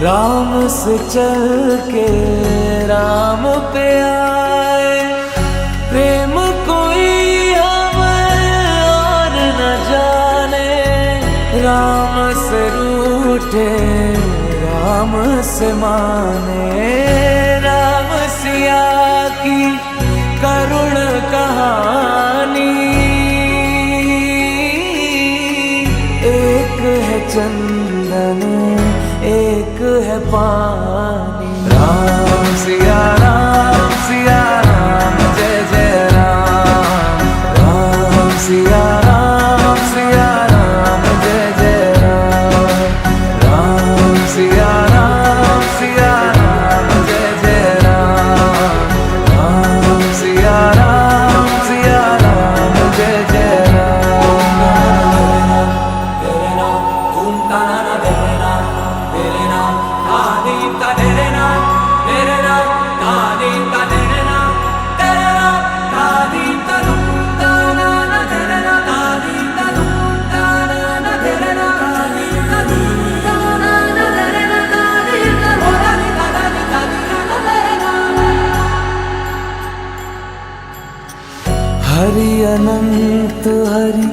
राम से चल के राम पे आए, प्रेम कोई हमें और न जाने। राम से रूठे राम से माने, राम सिया की करुण कहानी। एक है चंदन एक है पानी। राम सिया राम जय जय राम। राम सिया राम जय जय राम। राम सिया राम जय जय राम। राम सिया राम जय जय राम। तेरे नाम ओम ताना तेरे नाम, तेरे नाम आदि का तेरे नाम, तेरे नाम आदि का तेरे नाम, तेरे नाम आदि का रूप ताना ना तेरे नाम, आदि का रूप ताना ना तेरे नाम, आदि का रूप ताना ना तेरे नाम, आदि का रूप ताना ना तेरे नाम। हरि अनंत हरि